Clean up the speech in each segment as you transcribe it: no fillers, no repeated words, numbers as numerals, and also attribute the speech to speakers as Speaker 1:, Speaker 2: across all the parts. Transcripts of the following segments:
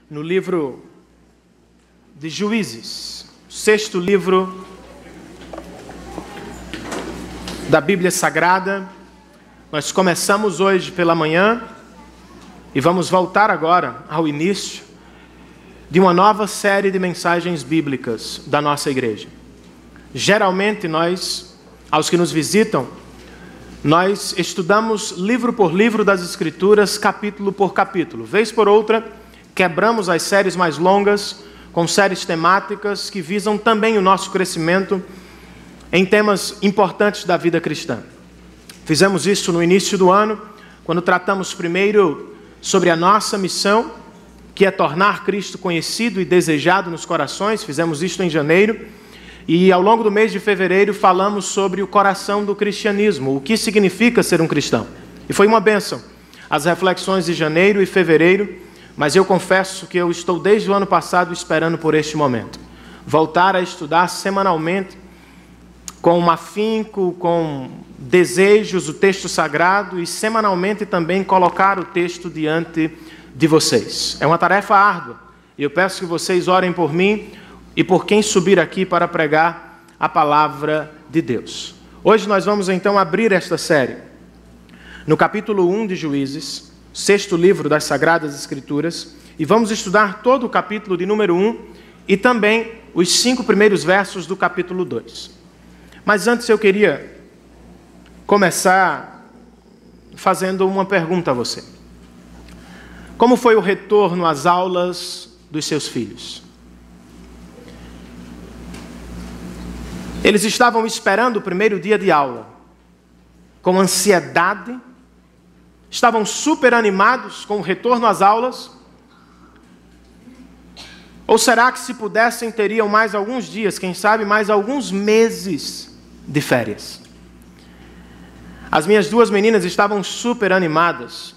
Speaker 1: no livro de Juízes, sexto livro da Bíblia Sagrada. Nós começamos hoje pela manhã e vamos voltar agora ao início de uma nova série de mensagens bíblicas da nossa igreja. Geralmente nós, aos que nos visitam, nós estudamos livro por livro das Escrituras, capítulo por capítulo. Vez por outra, quebramos as séries mais longas com séries temáticas que visam também o nosso crescimento em temas importantes da vida cristã. Fizemos isso no início do ano, quando tratamos primeiro sobre a nossa missão, que é tornar Cristo conhecido e desejado nos corações. Fizemos isso em janeiro. E ao longo do mês de fevereiro falamos sobre o coração do cristianismo, o que significa ser um cristão. E foi uma bênção as reflexões de janeiro e fevereiro, mas eu confesso que eu estou desde o ano passado esperando por este momento. Voltar a estudar semanalmente, com um afinco, com desejos, o texto sagrado, e semanalmente também colocar o texto diante de vocês. É uma tarefa árdua, e eu peço que vocês orem por mim e por quem subir aqui para pregar a palavra de Deus. Hoje nós vamos então abrir esta série no capítulo 1 de Juízes, sexto livro das Sagradas Escrituras, e vamos estudar todo o capítulo de número 1 e também os 5 primeiros versos do capítulo 2. Mas antes eu queria começar fazendo uma pergunta a você. Como foi o retorno às aulas dos seus filhos? Eles estavam esperando o primeiro dia de aula, com ansiedade, estavam super animados com o retorno às aulas? Ou será que se pudessem teriam mais alguns dias, quem sabe mais alguns meses de férias? As minhas duas meninas estavam super animadas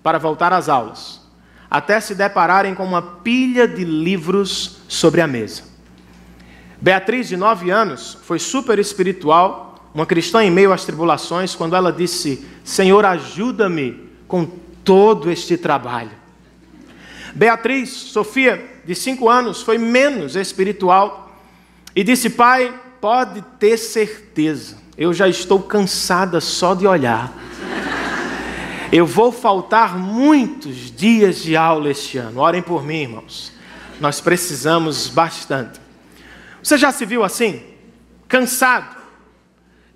Speaker 1: para voltar às aulas, até se depararem com uma pilha de livros sobre a mesa. Beatriz, de 9 anos, foi super espiritual, uma cristã em meio às tribulações, quando ela disse: Senhor, ajuda-me com todo este trabalho. Beatriz, Sofia, de 5 anos, foi menos espiritual e disse: Pai, pode ter certeza, eu já estou cansada só de olhar. Eu vou faltar muitos dias de aula este ano. Orem por mim, irmãos. Nós precisamos bastante. Você já se viu assim? Cansado,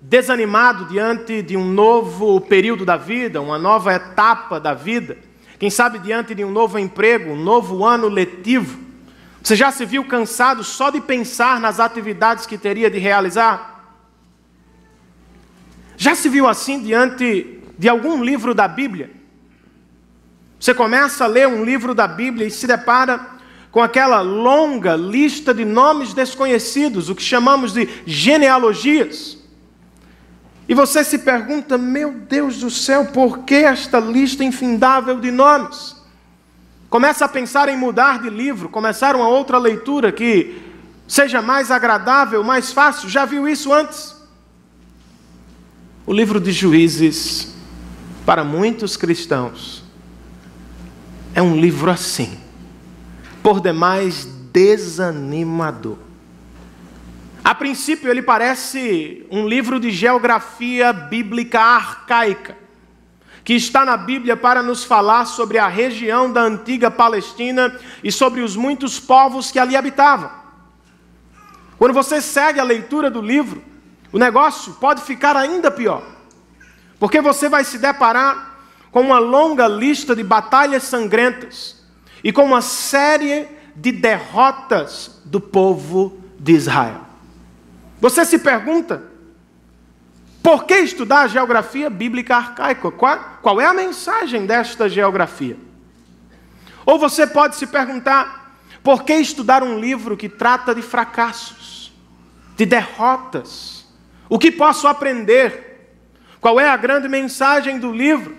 Speaker 1: desanimado diante de um novo período da vida, uma nova etapa da vida? Quem sabe diante de um novo emprego, um novo ano letivo? Você já se viu cansado só de pensar nas atividades que teria de realizar? Já se viu assim diante de algum livro da Bíblia? Você começa a ler um livro da Bíblia e se depara com aquela longa lista de nomes desconhecidos, o que chamamos de genealogias. E você se pergunta: meu Deus do céu, por que esta lista infindável de nomes? Começa a pensar em mudar de livro, começar uma outra leitura que seja mais agradável, mais fácil. Já viu isso antes? O livro de Juízes, para muitos cristãos, é um livro assim, por demais desanimador. A princípio ele parece um livro de geografia bíblica arcaica, que está na Bíblia para nos falar sobre a região da antiga Palestina e sobre os muitos povos que ali habitavam. Quando você segue a leitura do livro, o negócio pode ficar ainda pior, porque você vai se deparar com uma longa lista de batalhas sangrentas e com uma série de derrotas do povo de Israel. Você se pergunta: por que estudar a geografia bíblica arcaica? Qual é a mensagem desta geografia? Ou você pode se perguntar: por que estudar um livro que trata de fracassos, de derrotas? O que posso aprender? Qual é a grande mensagem do livro,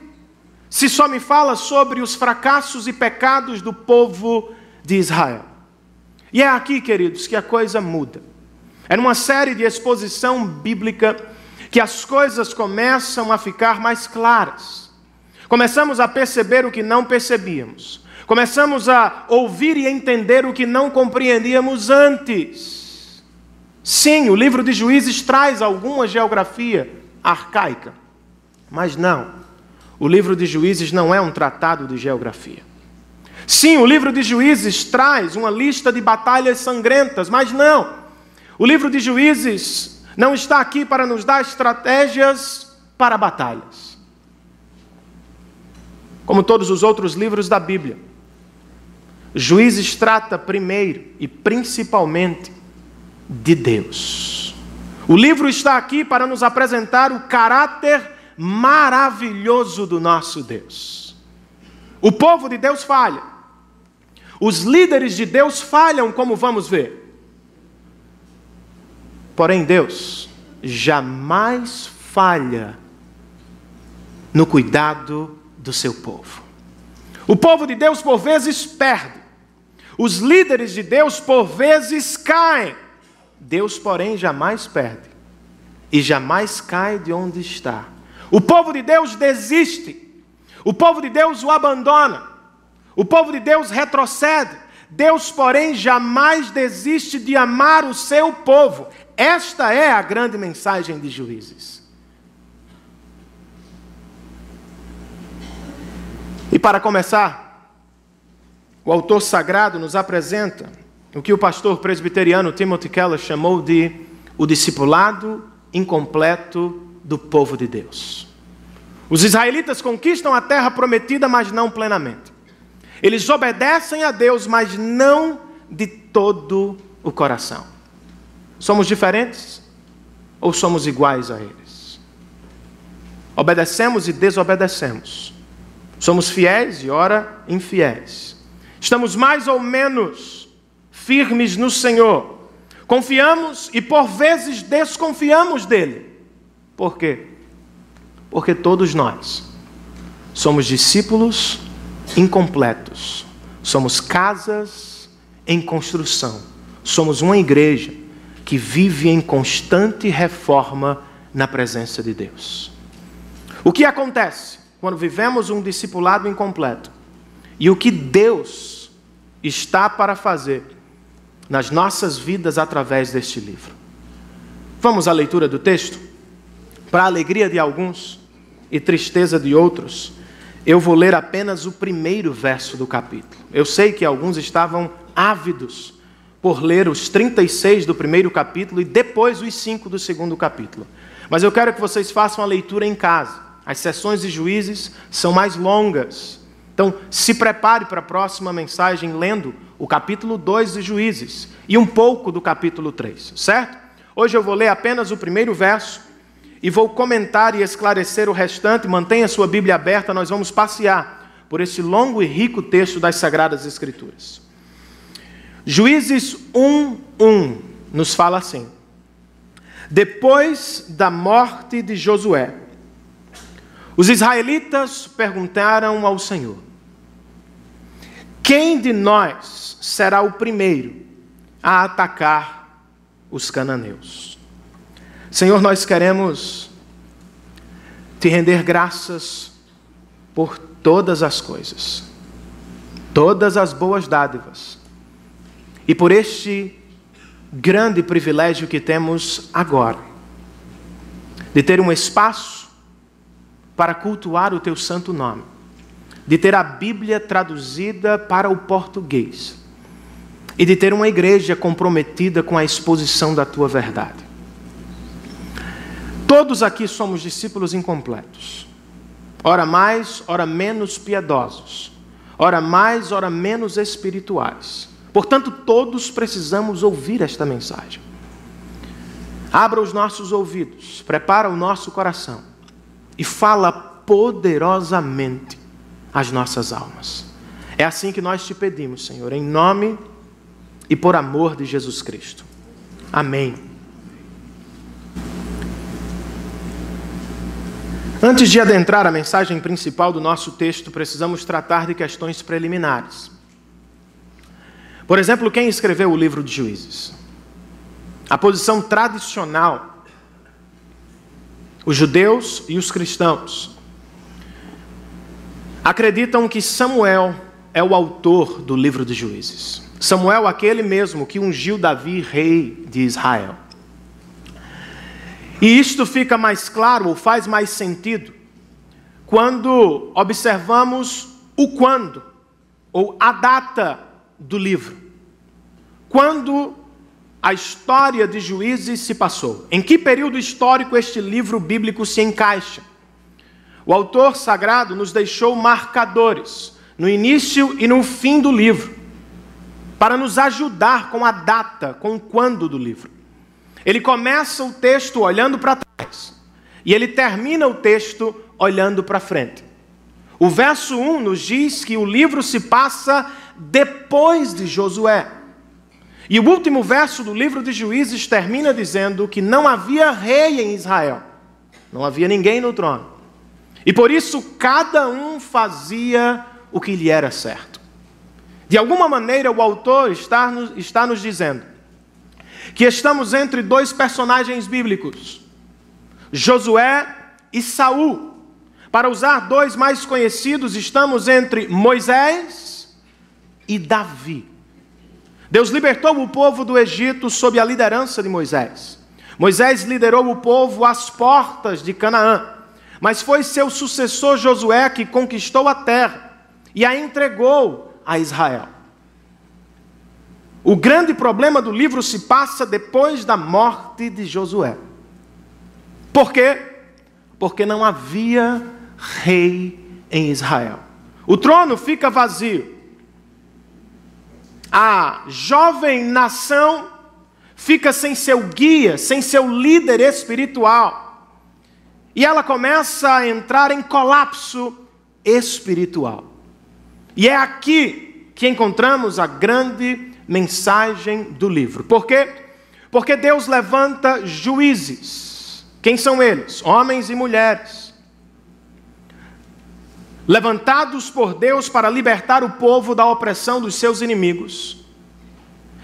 Speaker 1: se só me fala sobre os fracassos e pecados do povo de Israel? E é aqui, queridos, que a coisa muda. É numa série de exposição bíblica que as coisas começam a ficar mais claras. Começamos a perceber o que não percebíamos. Começamos a ouvir e entender o que não compreendíamos antes. Sim, o livro de Juízes traz alguma geografia arcaica, mas não. O livro de Juízes não é um tratado de geografia. Sim, o livro de Juízes traz uma lista de batalhas sangrentas, mas não. O livro de Juízes não está aqui para nos dar estratégias para batalhas. Como todos os outros livros da Bíblia, Juízes trata primeiro e principalmente de Deus. O livro está aqui para nos apresentar o caráter maravilhoso do nosso Deus. O povo de Deus falha. Os líderes de Deus falham, como vamos ver. Porém, Deus jamais falha no cuidado do seu povo. O povo de Deus, por vezes, perde. Os líderes de Deus, por vezes, caem. Deus, porém, jamais perde. E jamais cai de onde está. O povo de Deus desiste. O povo de Deus o abandona. O povo de Deus retrocede. Deus, porém, jamais desiste de amar o seu povo. Esta é a grande mensagem de Juízes. E para começar, o autor sagrado nos apresenta o que o pastor presbiteriano Timothy Keller chamou de o discipulado incompleto do povo de Deus. Os israelitas conquistam a terra prometida, mas não plenamente. Eles obedecem a Deus, mas não de todo o coração. Somos diferentes ou somos iguais a eles? Obedecemos e desobedecemos. Somos fiéis e ora infiéis. Estamos mais ou menos firmes no Senhor. Confiamos e por vezes desconfiamos dele. Por quê? Porque todos nós somos discípulos incompletos. Somos casas em construção. Somos uma igreja que vive em constante reforma na presença de Deus. O que acontece quando vivemos um discipulado incompleto? E o que Deus está para fazer nas nossas vidas através deste livro? Vamos à leitura do texto? Para a alegria de alguns e tristeza de outros, eu vou ler apenas o primeiro verso do capítulo. Eu sei que alguns estavam ávidos por ler os 36 do primeiro capítulo e depois os 5 do segundo capítulo. Mas eu quero que vocês façam a leitura em casa. As sessões de Juízes são mais longas. Então, se prepare para a próxima mensagem lendo o capítulo 2 de Juízes e um pouco do capítulo 3, certo? Hoje eu vou ler apenas o primeiro verso e vou comentar e esclarecer o restante. Mantenha sua Bíblia aberta, nós vamos passear por esse longo e rico texto das Sagradas Escrituras. Juízes 1:1 nos fala assim: depois da morte de Josué, os israelitas perguntaram ao Senhor: quem de nós será o primeiro a atacar os cananeus? Senhor, nós queremos te render graças por todas as coisas, todas as boas dádivas, e por este grande privilégio que temos agora, de ter um espaço para cultuar o teu santo nome, de ter a Bíblia traduzida para o português, e de ter uma igreja comprometida com a exposição da tua verdade. Todos aqui somos discípulos incompletos, ora mais, ora menos piedosos, ora mais, ora menos espirituais. Portanto, todos precisamos ouvir esta mensagem. Abra os nossos ouvidos, prepara o nosso coração e fala poderosamente às nossas almas. É assim que nós te pedimos, Senhor, em nome e por amor de Jesus Cristo. Amém. Antes de adentrar a mensagem principal do nosso texto, precisamos tratar de questões preliminares. Por exemplo, quem escreveu o livro de Juízes? A posição tradicional, os judeus e os cristãos acreditam que Samuel é o autor do livro de Juízes. Samuel, aquele mesmo que ungiu Davi, rei de Israel. E isto fica mais claro, ou faz mais sentido, quando observamos o quando, ou a data do livro. Quando a história de Juízes se passou. Em que período histórico este livro bíblico se encaixa? O autor sagrado nos deixou marcadores no início e no fim do livro, para nos ajudar com a data, com o quando do livro. Ele começa o texto olhando para trás, e ele termina o texto olhando para frente. O verso 1 nos diz que o livro se passa depois de Josué. E o último verso do livro de Juízes termina dizendo que não havia rei em Israel. Não havia ninguém no trono. E por isso cada um fazia o que lhe era certo. De alguma maneira o autor está nos dizendo que estamos entre dois personagens bíblicos, Josué e Saul. Para usar dois mais conhecidos, estamos entre Moisés e Davi. Deus libertou o povo do Egito sob a liderança de Moisés. Moisés liderou o povo às portas de Canaã, mas foi seu sucessor Josué que conquistou a terra e a entregou a Israel. O grande problema do livro se passa depois da morte de Josué. Por quê? Porque não havia rei em Israel. O trono fica vazio. A jovem nação fica sem seu guia, sem seu líder espiritual. E ela começa a entrar em colapso espiritual. E é aqui que encontramos a grande mensagem do livro. Por quê? Porque Deus levanta juízes. Quem são eles? Homens e mulheres. Levantados por Deus para libertar o povo da opressão dos seus inimigos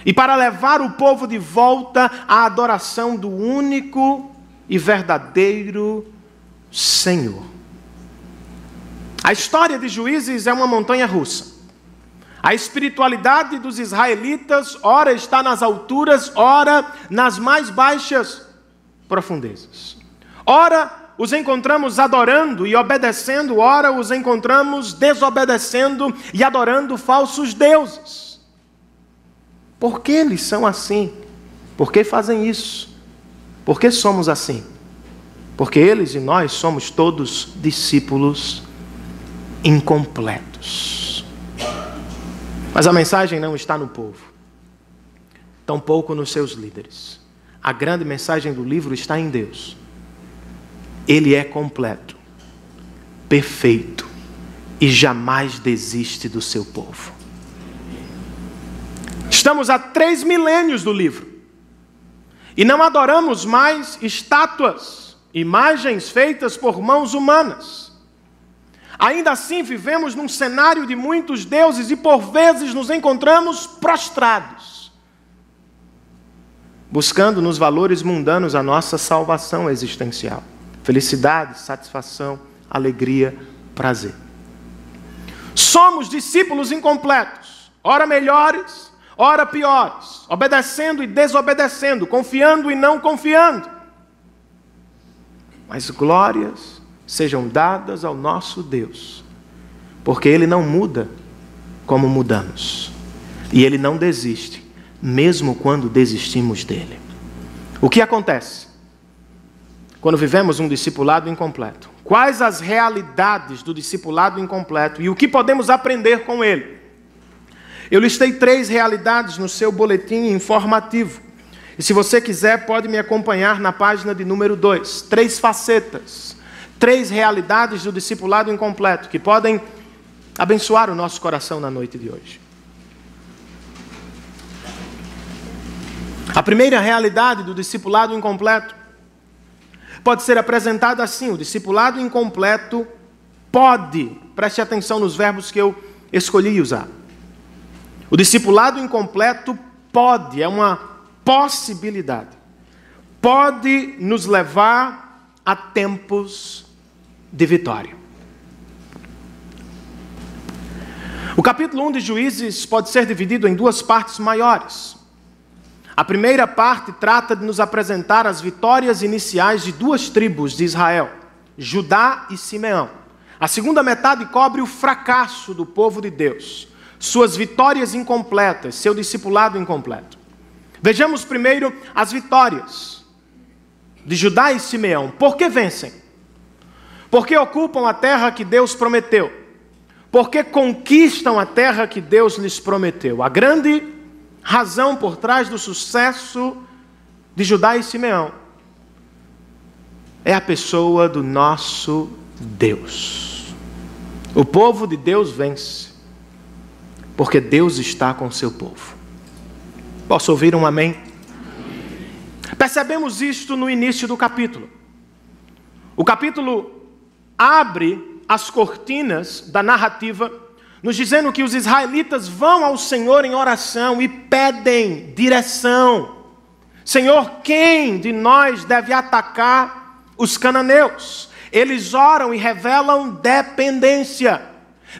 Speaker 1: e para levar o povo de volta à adoração do único e verdadeiro Senhor. A história de Juízes é uma montanha-russa. A espiritualidade dos israelitas, ora está nas alturas, ora nas mais baixas profundezas. Ora os encontramos adorando e obedecendo, ora os encontramos desobedecendo e adorando falsos deuses. Por que eles são assim? Por que fazem isso? Por que somos assim? Porque eles e nós somos todos discípulos incompletos. Mas a mensagem não está no povo, tampouco nos seus líderes. A grande mensagem do livro está em Deus. Ele é completo, perfeito e jamais desiste do seu povo. Estamos há 3 milênios do livro e não adoramos mais estátuas, imagens feitas por mãos humanas. Ainda assim vivemos num cenário de muitos deuses e por vezes nos encontramos prostrados, buscando nos valores mundanos a nossa salvação existencial. Felicidade, satisfação, alegria, prazer. Somos discípulos incompletos, ora melhores, ora piores, obedecendo e desobedecendo, confiando e não confiando. Mas glórias sejam dadas ao nosso Deus, porque Ele não muda como mudamos, e Ele não desiste, mesmo quando desistimos dEle. O que acontece quando vivemos um discipulado incompleto? Quais as realidades do discipulado incompleto e o que podemos aprender com ele? Eu listei 3 realidades no seu boletim informativo. E se você quiser, pode me acompanhar na página de número 2. 3 facetas, 3 realidades do discipulado incompleto que podem abençoar o nosso coração na noite de hoje. A primeira realidade do discipulado incompleto pode ser apresentada assim: o discipulado incompleto pode, preste atenção nos verbos que eu escolhi usar. O discipulado incompleto pode, é uma possibilidade, pode nos levar a tempos de vitória. O capítulo 1 de Juízes pode ser dividido em duas partes maiores. A primeira parte trata de nos apresentar as vitórias iniciais de duas tribos de Israel, Judá e Simeão. A segunda metade cobre o fracasso do povo de Deus, suas vitórias incompletas, seu discipulado incompleto. Vejamos primeiro as vitórias de Judá e Simeão. Por que vencem? Porque ocupam a terra que Deus prometeu. Porque conquistam a terra que Deus lhes prometeu. A grande razão por trás do sucesso de Judá e Simeão é a pessoa do nosso Deus. O povo de Deus vence, porque Deus está com o seu povo. Posso ouvir um amém? Percebemos isto no início do capítulo. O capítulo abre as cortinas da narrativa, nos dizendo que os israelitas vão ao Senhor em oração e pedem direção. Senhor, quem de nós deve atacar os cananeus? Eles oram e revelam dependência.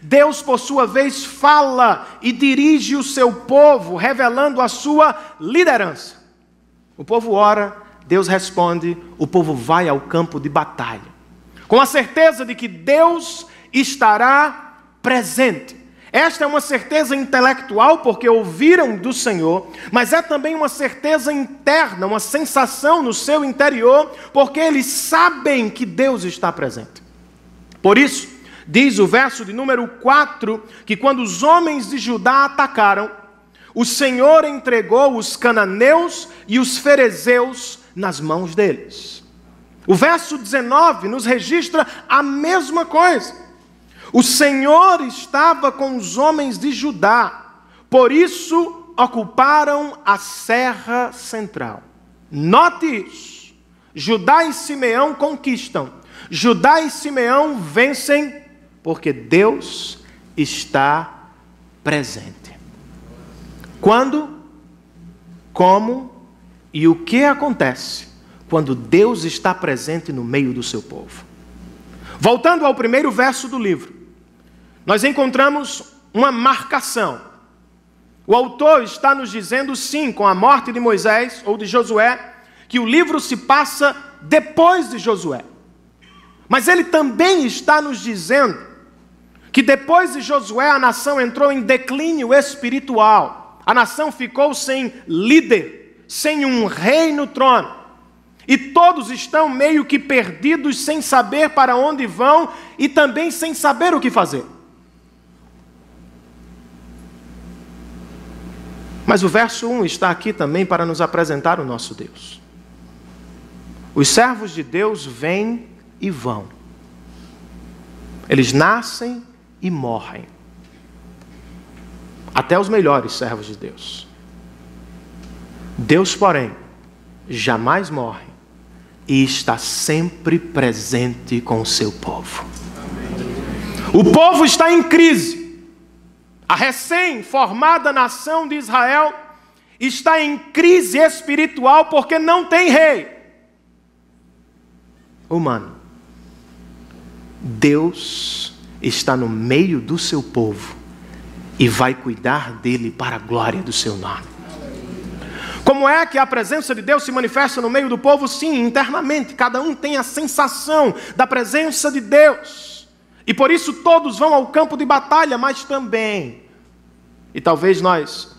Speaker 1: Deus, por sua vez, fala e dirige o seu povo, revelando a sua liderança. O povo ora, Deus responde, o povo vai ao campo de batalha, com a certeza de que Deus estará presente. Esta é uma certeza intelectual, porque ouviram do Senhor, mas é também uma certeza interna, uma sensação no seu interior, porque eles sabem que Deus está presente. Por isso, diz o verso de número 4, que quando os homens de Judá atacaram, o Senhor entregou os cananeus e os ferezeus nas mãos deles. O verso 19 nos registra a mesma coisa. O Senhor estava com os homens de Judá, por isso ocuparam a serra central. Note isso. Judá e Simeão conquistam. Judá e Simeão vencem, porque Deus está presente. Quando, como e o que acontece quando Deus está presente no meio do seu povo? Voltando ao primeiro verso do livro, nós encontramos uma marcação. O autor está nos dizendo, sim, com a morte de Moisés ou de Josué, que o livro se passa depois de Josué. Mas ele também está nos dizendo que depois de Josué a nação entrou em declínio espiritual. A nação ficou sem líder, sem um rei no trono. E todos estão meio que perdidos, sem saber para onde vão e também sem saber o que fazer. Mas o verso 1 está aqui também para nos apresentar o nosso Deus. Os servos de Deus vêm e vão. Eles nascem e morrem. Até os melhores servos de Deus. Deus, porém, jamais morre e está sempre presente com o seu povo. O povo está em crise. A recém-formada nação de Israel está em crise espiritual porque não tem rei humano. Deus está no meio do seu povo e vai cuidar dele para a glória do seu nome. Como é que a presença de Deus se manifesta no meio do povo? Sim, internamente. Cada um tem a sensação da presença de Deus. E por isso todos vão ao campo de batalha, mas também, e talvez nós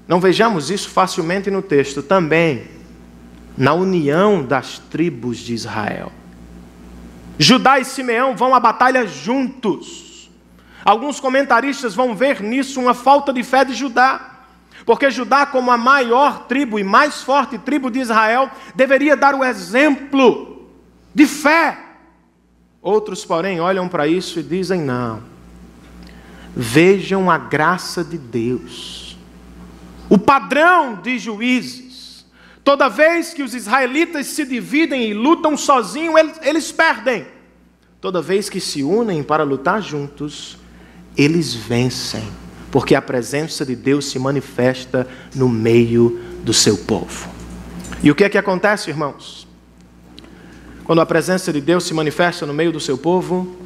Speaker 1: não vejamos isso facilmente no texto, também na união das tribos de Israel. Judá e Simeão vão à batalha juntos. Alguns comentaristas vão ver nisso uma falta de fé de Judá. Porque Judá, como a maior tribo e mais forte tribo de Israel, deveria dar o exemplo de fé. Outros, porém, olham para isso e dizem, não. Vejam a graça de Deus. O padrão de Juízes. Toda vez que os israelitas se dividem e lutam sozinhos, eles perdem. Toda vez que se unem para lutar juntos, eles vencem. Porque a presença de Deus se manifesta no meio do seu povo. E o que é que acontece, irmãos? Quando a presença de Deus se manifesta no meio do seu povo,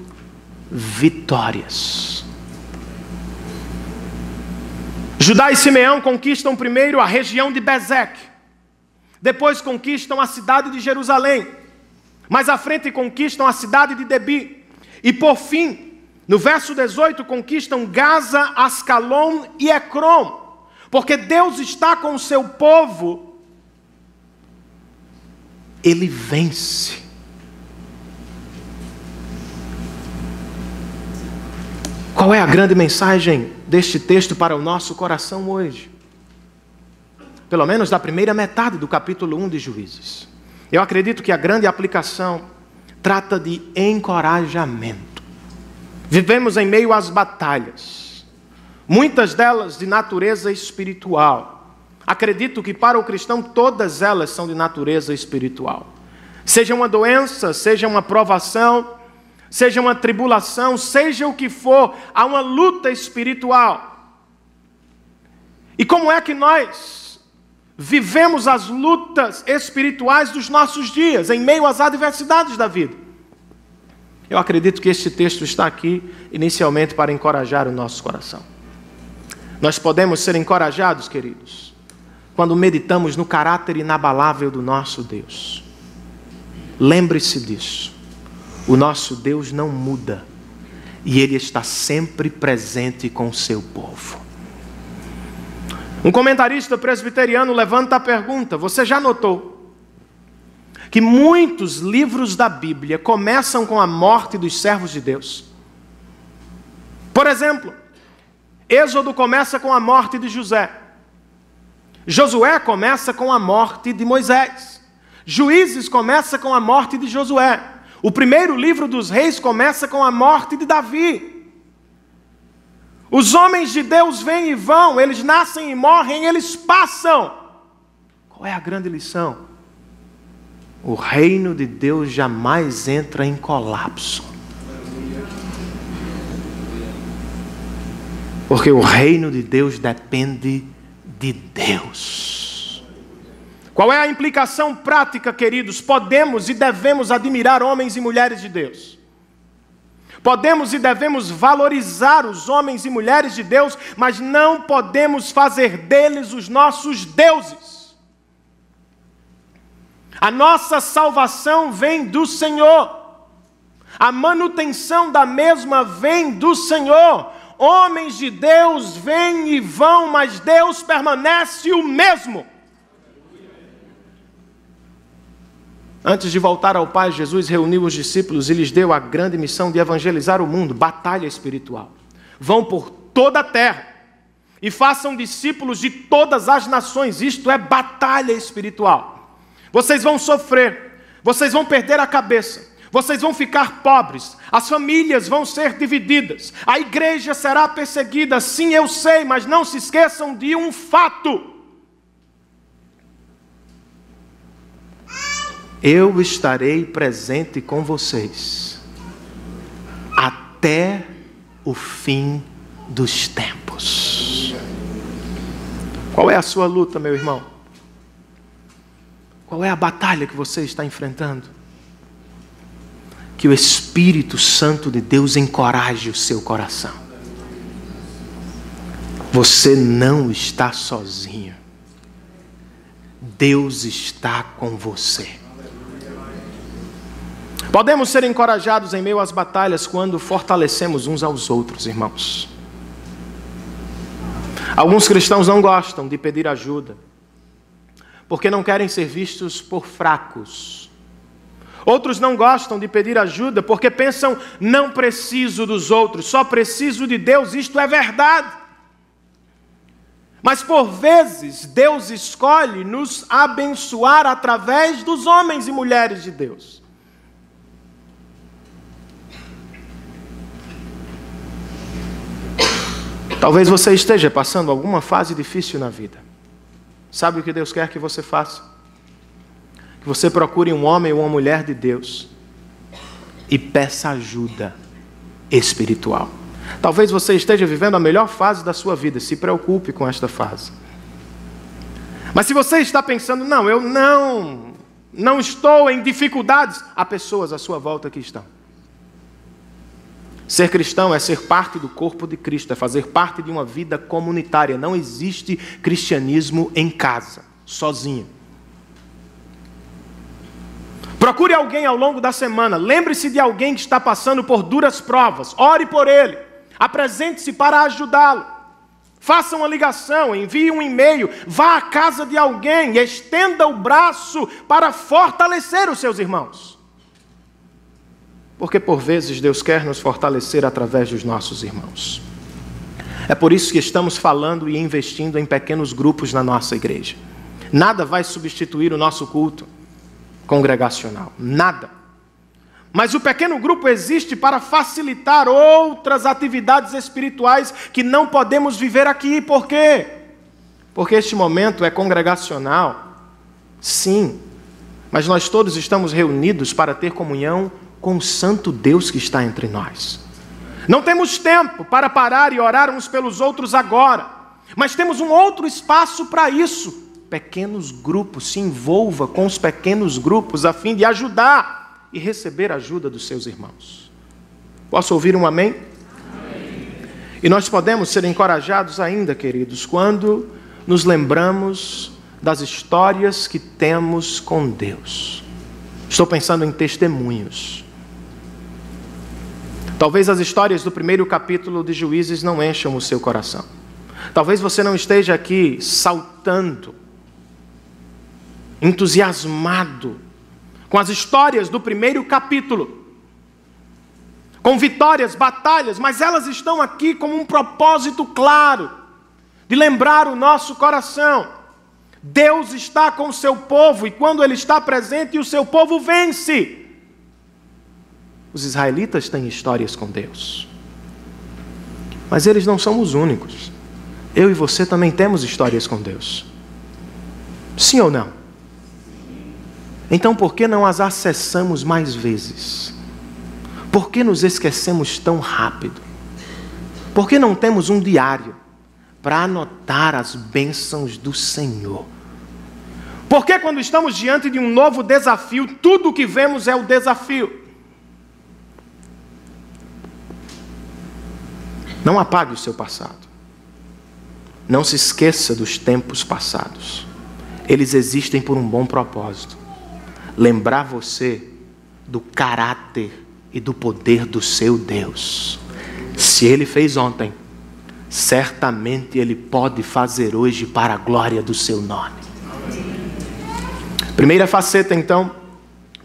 Speaker 1: vitórias. Judá e Simeão conquistam primeiro a região de Bezeque. Depois conquistam a cidade de Jerusalém. Mais à frente conquistam a cidade de Debi. E por fim, no verso 18, conquistam Gaza, Ascalon e Ecrom. Porque Deus está com o seu povo. Ele vence. Qual é a grande mensagem deste texto para o nosso coração hoje? Pelo menos da primeira metade do capítulo 1 de Juízes. Eu acredito que a grande aplicação trata de encorajamento. Vivemos em meio às batalhas, muitas delas de natureza espiritual. Acredito que para o cristão todas elas são de natureza espiritual. Seja uma doença, seja uma provação, seja uma tribulação, seja o que for, há uma luta espiritual. E como é que nós vivemos as lutas espirituais dos nossos dias, em meio às adversidades da vida? Eu acredito que este texto está aqui inicialmente para encorajar o nosso coração. Nós podemos ser encorajados, queridos, quando meditamos no caráter inabalável do nosso Deus. Lembre-se disso. O nosso Deus não muda e Ele está sempre presente com o seu povo. Um comentarista presbiteriano levanta a pergunta: você já notou que muitos livros da Bíblia começam com a morte dos servos de Deus? Por exemplo, Êxodo começa com a morte de José. Josué começa com a morte de Moisés. Juízes começa com a morte de Josué. O primeiro livro dos reis começa com a morte de Davi. Os homens de Deus vêm e vão, eles nascem e morrem, eles passam. Qual é a grande lição? O reino de Deus jamais entra em colapso. Porque o reino de Deus depende de Deus. Qual é a implicação prática, queridos? Podemos e devemos admirar homens e mulheres de Deus. Podemos e devemos valorizar os homens e mulheres de Deus, mas não podemos fazer deles os nossos deuses. A nossa salvação vem do Senhor. A manutenção da mesma vem do Senhor. Homens de Deus vêm e vão, mas Deus permanece o mesmo. Antes de voltar ao Pai, Jesus reuniu os discípulos e lhes deu a grande missão de evangelizar o mundo, batalha espiritual. Vão por toda a terra e façam discípulos de todas as nações. Isto é batalha espiritual. Vocês vão sofrer, vocês vão perder a cabeça, vocês vão ficar pobres, as famílias vão ser divididas, a igreja será perseguida, sim, eu sei, mas não se esqueçam de um fato. Eu estarei presente com vocês até o fim dos tempos. Qual é a sua luta, meu irmão? Qual é a batalha que você está enfrentando? Que o Espírito Santo de Deus encoraje o seu coração. Você não está sozinho. Deus está com você. Podemos ser encorajados em meio às batalhas quando fortalecemos uns aos outros, irmãos. Alguns cristãos não gostam de pedir ajuda, porque não querem ser vistos por fracos. Outros não gostam de pedir ajuda porque pensam, não preciso dos outros, só preciso de Deus. Isto é verdade. Mas por vezes Deus escolhe nos abençoar através dos homens e mulheres de Deus. Talvez você esteja passando alguma fase difícil na vida. Sabe o que Deus quer que você faça? Que você procure um homem ou uma mulher de Deus e peça ajuda espiritual. Talvez você esteja vivendo a melhor fase da sua vida, se preocupe com esta fase. Mas se você está pensando, não, eu não estou em dificuldades, há pessoas à sua volta que estão. Ser cristão é ser parte do corpo de Cristo, é fazer parte de uma vida comunitária. Não existe cristianismo em casa, sozinho. Procure alguém ao longo da semana, lembre-se de alguém que está passando por duras provas, ore por ele, apresente-se para ajudá-lo, faça uma ligação, envie um e-mail, vá à casa de alguém e estenda o braço para fortalecer os seus irmãos. Porque por vezes Deus quer nos fortalecer através dos nossos irmãos. É por isso que estamos falando e investindo em pequenos grupos na nossa igreja. Nada vai substituir o nosso culto congregacional, nada. Mas o pequeno grupo existe para facilitar outras atividades espirituais que não podemos viver aqui. Por quê? Porque este momento é congregacional, sim, mas nós todos estamos reunidos para ter comunhão com o santo Deus que está entre nós. Não temos tempo para parar e orar uns pelos outros agora, mas temos um outro espaço para isso. Pequenos grupos, se envolva com os pequenos grupos a fim de ajudar e receber a ajuda dos seus irmãos. Posso ouvir um amém? Amém. E nós podemos ser encorajados ainda, queridos, quando nos lembramos das histórias que temos com Deus. Estou pensando em testemunhos. Talvez as histórias do primeiro capítulo de Juízes não encham o seu coração. Talvez você não esteja aqui saltando, entusiasmado com as histórias do primeiro capítulo, com vitórias, batalhas, mas elas estão aqui com um propósito claro, de lembrar o nosso coração. Deus está com o seu povo, e quando Ele está presente, o seu povo vence. Os israelitas têm histórias com Deus, mas eles não são os únicos. Eu e você também temos histórias com Deus. Sim ou não? Então por que não as acessamos mais vezes? Por que nos esquecemos tão rápido? Por que não temos um diário para anotar as bênçãos do Senhor? Por que quando estamos diante de um novo desafio, tudo o que vemos é o desafio? Não apague o seu passado. Não se esqueça dos tempos passados. Eles existem por um bom propósito. Lembrar você do caráter e do poder do seu Deus. Se Ele fez ontem, certamente Ele pode fazer hoje para a glória do seu nome. Primeira faceta, então,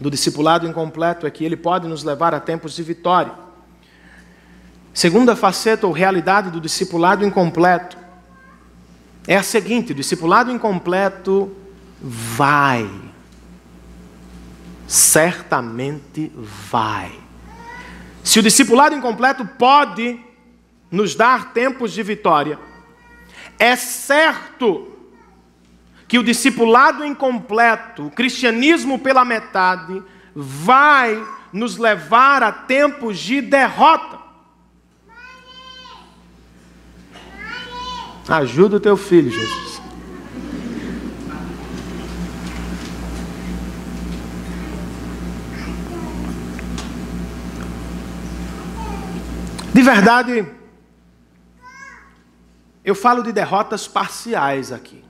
Speaker 1: do discipulado incompleto é que ele pode nos levar a tempos de vitória. Segunda faceta ou realidade do discipulado incompleto é a seguinte: o discipulado incompleto vai. Certamente vai. Se o discipulado incompleto pode nos dar tempos de vitória, é certo que o discipulado incompleto, o cristianismo pela metade, vai nos levar a tempos de derrota. Ajuda o teu filho, Jesus. De verdade, eu falo de derrotas parciais aqui.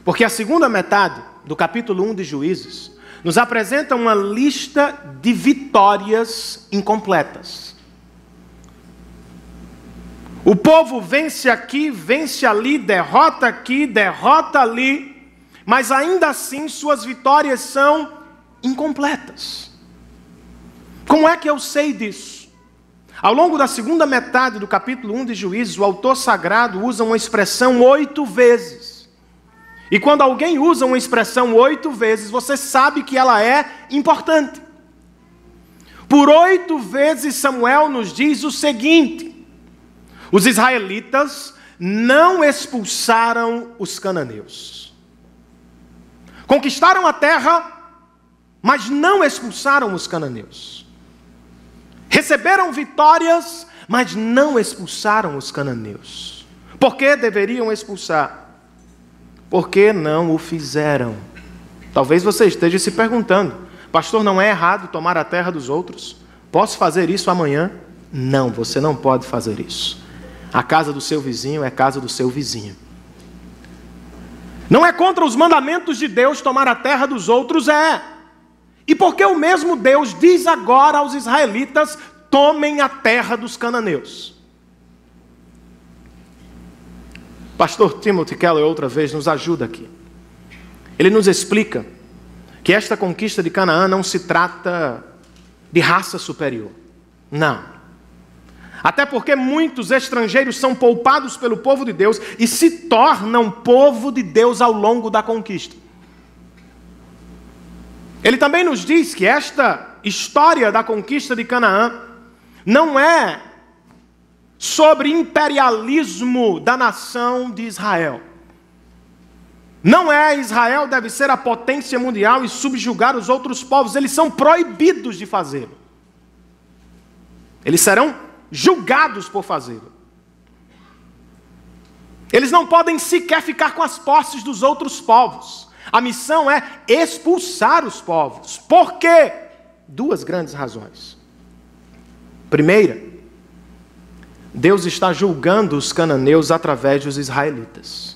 Speaker 1: Porque a segunda metade do capítulo 1 de Juízes nos apresenta uma lista de vitórias incompletas. O povo vence aqui, vence ali, derrota aqui, derrota ali, mas ainda assim suas vitórias são incompletas. Como é que eu sei disso? Ao longo da segunda metade do capítulo 1 de Juízes, o autor sagrado usa uma expressão 8 vezes. E quando alguém usa uma expressão 8 vezes, você sabe que ela é importante. Por 8 vezes Samuel nos diz o seguinte: os israelitas não expulsaram os cananeus. Conquistaram a terra, mas não expulsaram os cananeus. Receberam vitórias, mas não expulsaram os cananeus. Por que deveriam expulsar? Por que não o fizeram? Talvez você esteja se perguntando: pastor, não é errado tomar a terra dos outros? posso fazer isso amanhã? Não, você não pode fazer isso. A casa do seu vizinho é casa do seu vizinho. Não é contra os mandamentos de Deus tomar a terra dos outros, é. E porque o mesmo Deus diz agora aos israelitas: tomem a terra dos cananeus. Pastor Timothy Keller outra vez nos ajuda aqui. Ele nos explica que esta conquista de Canaã não se trata de raça superior. Não. Até porque muitos estrangeiros são poupados pelo povo de Deus e se tornam povo de Deus ao longo da conquista. Ele também nos diz que esta história da conquista de Canaã não é sobre imperialismo da nação de Israel. Não é Israel deve ser a potência mundial e subjugar os outros povos. Eles são proibidos de fazê-lo. Eles serão julgados por fazê-lo. Eles não podem sequer ficar com as posses dos outros povos. A missão é expulsar os povos. Por quê? Duas grandes razões. Primeira, Deus está julgando os cananeus através dos israelitas.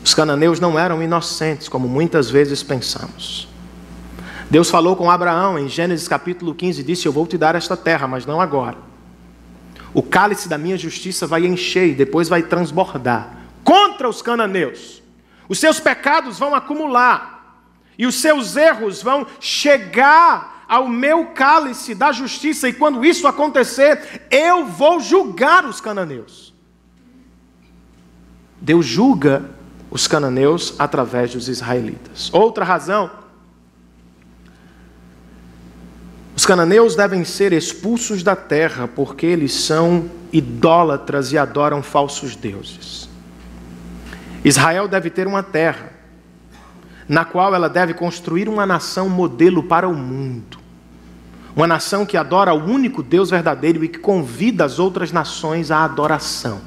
Speaker 1: Os cananeus não eram inocentes, como muitas vezes pensamos. Deus falou com Abraão em Gênesis capítulo 15 e disse: eu vou te dar esta terra, mas não agora. O cálice da minha justiça vai encher e depois vai transbordar contra os cananeus. Os seus pecados vão acumular e os seus erros vão chegar ao meu cálice da justiça, e quando isso acontecer, eu vou julgar os cananeus. Deus julga os cananeus através dos israelitas. Outra razão: os cananeus devem ser expulsos da terra porque eles são idólatras e adoram falsos deuses. Israel deve ter uma terra na qual ela deve construir uma nação modelo para o mundo. Uma nação que adora o único Deus verdadeiro e que convida as outras nações à adoração.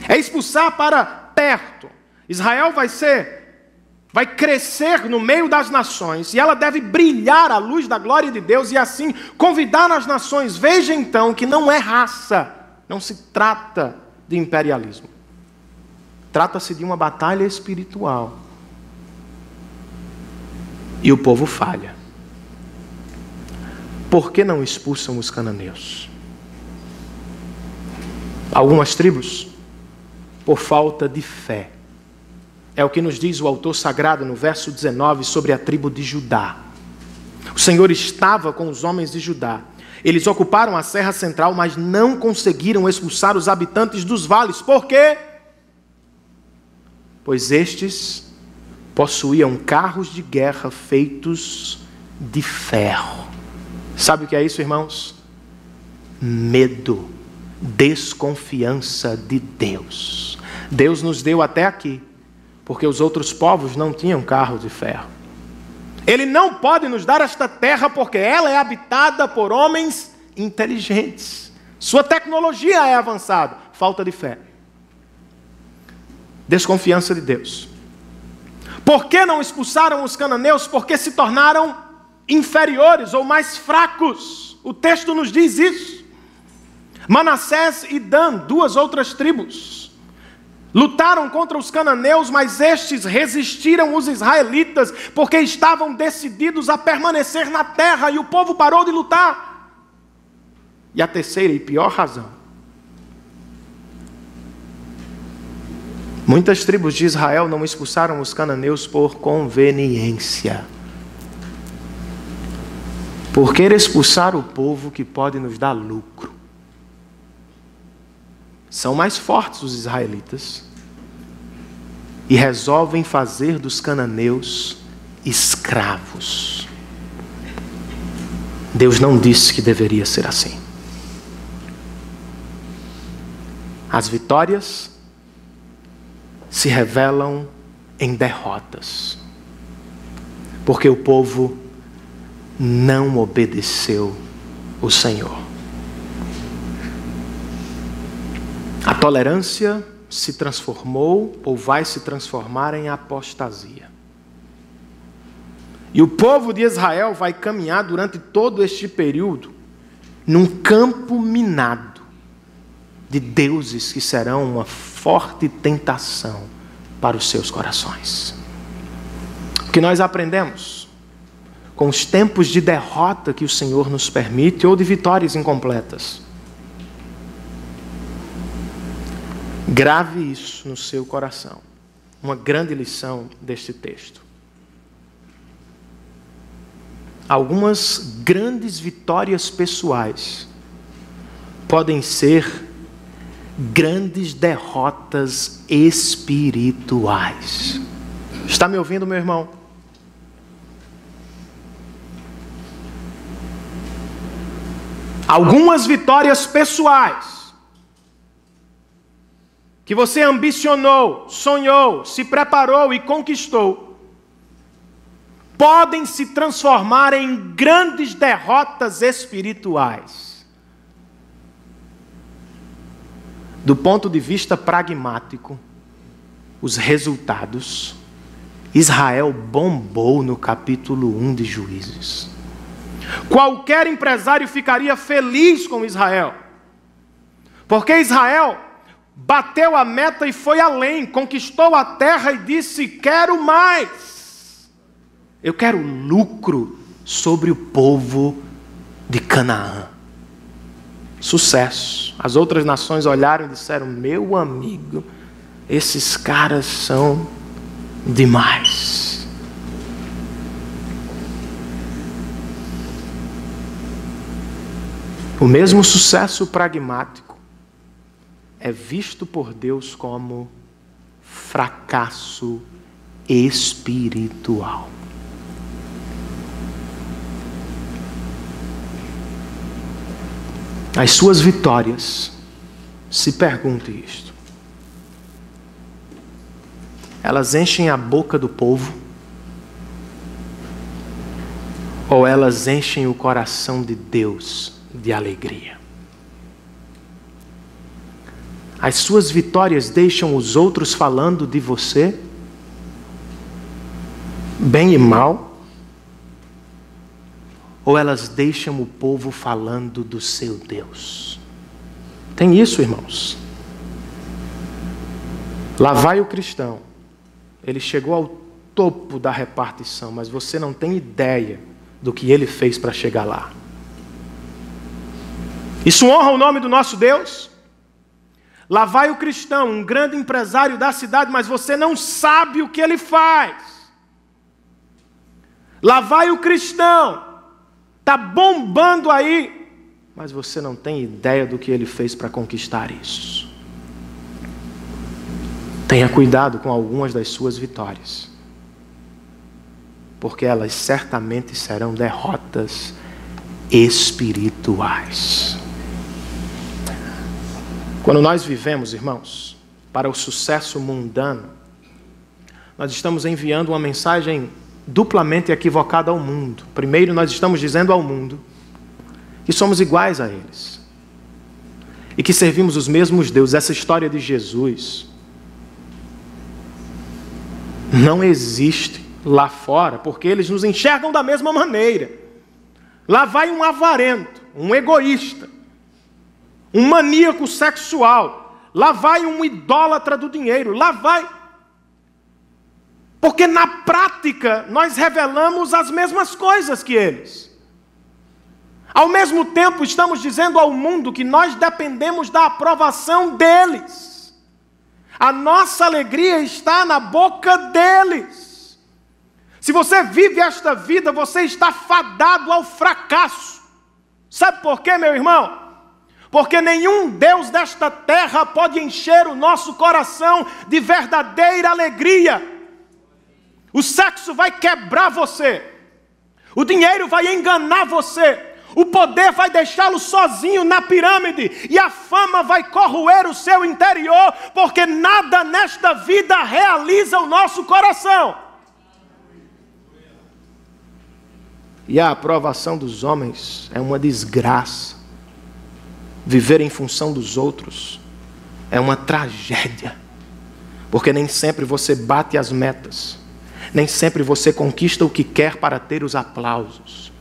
Speaker 1: É expulsar para perto. Israel vai crescer no meio das nações e ela deve brilhar à luz da glória de Deus e assim convidar as nações. Veja então que não é raça, não se trata de imperialismo. Trata-se de uma batalha espiritual. E o povo falha. Por que não expulsam os cananeus? Algumas tribos, por falta de fé. É o que nos diz o autor sagrado no verso 19 sobre a tribo de Judá. O Senhor estava com os homens de Judá. Eles ocuparam a serra central, mas não conseguiram expulsar os habitantes dos vales. Por quê? Pois estes possuíam carros de guerra feitos de ferro. Sabe o que é isso, irmãos? Medo, desconfiança de Deus. Deus nos deu até aqui, porque os outros povos não tinham carro de ferro. Ele não pode nos dar esta terra porque ela é habitada por homens inteligentes. Sua tecnologia é avançada. Falta de fé. Desconfiança de Deus. Por que não expulsaram os cananeus? Porque se tornaram inferiores ou mais fracos. O texto nos diz isso. Manassés e Dan, duas outras tribos, lutaram contra os cananeus, mas estes resistiram os israelitas, porque estavam decididos a permanecer na terra, e o povo parou de lutar. E a terceira e pior razão: muitas tribos de Israel não expulsaram os cananeus por conveniência. Por querer expulsar o povo que pode nos dar lucro. São mais fortes os israelitas e resolvem fazer dos cananeus escravos. Deus não disse que deveria ser assim. As vitórias se revelam em derrotas, porque o povo não obedeceu o Senhor. A tolerância se transformou ou vai se transformar em apostasia. E o povo de Israel vai caminhar durante todo este período num campo minado de deuses que serão uma forte tentação para os seus corações. O que nós aprendemos com os tempos de derrota que o Senhor nos permite ou de vitórias incompletas? Grave isso no seu coração. Uma grande lição deste texto. Algumas grandes vitórias pessoais podem ser grandes derrotas espirituais. Está me ouvindo, meu irmão? Algumas vitórias pessoais que você ambicionou, sonhou, se preparou e conquistou, podem se transformar em grandes derrotas espirituais. Do ponto de vista pragmático, os resultados, Israel bombou no capítulo 1 de Juízes. Qualquer empresário ficaria feliz com Israel, porque Israel bateu a meta e foi além, conquistou a terra e disse: quero mais. Eu quero lucro sobre o povo de Canaã. Sucesso. As outras nações olharam e disseram: meu amigo, esses caras são demais. O mesmo sucesso pragmático é visto por Deus como fracasso espiritual. As suas vitórias, se pergunte isto, elas enchem a boca do povo ou elas enchem o coração de Deus de alegria? As suas vitórias deixam os outros falando de você, bem e mal, ou elas deixam o povo falando do seu Deus? Tem isso, irmãos. Lá vai o cristão. Ele chegou ao topo da repartição, mas você não tem ideia do que ele fez para chegar lá. Isso honra o nome do nosso Deus? Lá vai o cristão, um grande empresário da cidade, mas você não sabe o que ele faz. Lá vai o cristão, está bombando aí, mas você não tem ideia do que ele fez para conquistar isso. Tenha cuidado com algumas das suas vitórias, porque elas certamente serão derrotas espirituais. Quando nós vivemos, irmãos, para o sucesso mundano, nós estamos enviando uma mensagem duplamente equivocada ao mundo. Primeiro, nós estamos dizendo ao mundo que somos iguais a eles e que servimos os mesmos deuses. Essa história de Jesus não existe lá fora, porque eles nos enxergam da mesma maneira. Lá vai um avarento, um egoísta, um maníaco sexual, lá vai um idólatra do dinheiro, lá vai. Porque na prática nós revelamos as mesmas coisas que eles. Ao mesmo tempo estamos dizendo ao mundo que nós dependemos da aprovação deles. A nossa alegria está na boca deles. Se você vive esta vida, você está fadado ao fracasso. Sabe por quê, meu irmão? Porque nenhum Deus desta terra pode encher o nosso coração de verdadeira alegria. O sexo vai quebrar você. O dinheiro vai enganar você. O poder vai deixá-lo sozinho na pirâmide. E a fama vai corroer o seu interior. Porque nada nesta vida realiza o nosso coração. E a aprovação dos homens é uma desgraça. Viver em função dos outros é uma tragédia. Porque nem sempre você bate as metas. Nem sempre você conquista o que quer para ter os aplausos.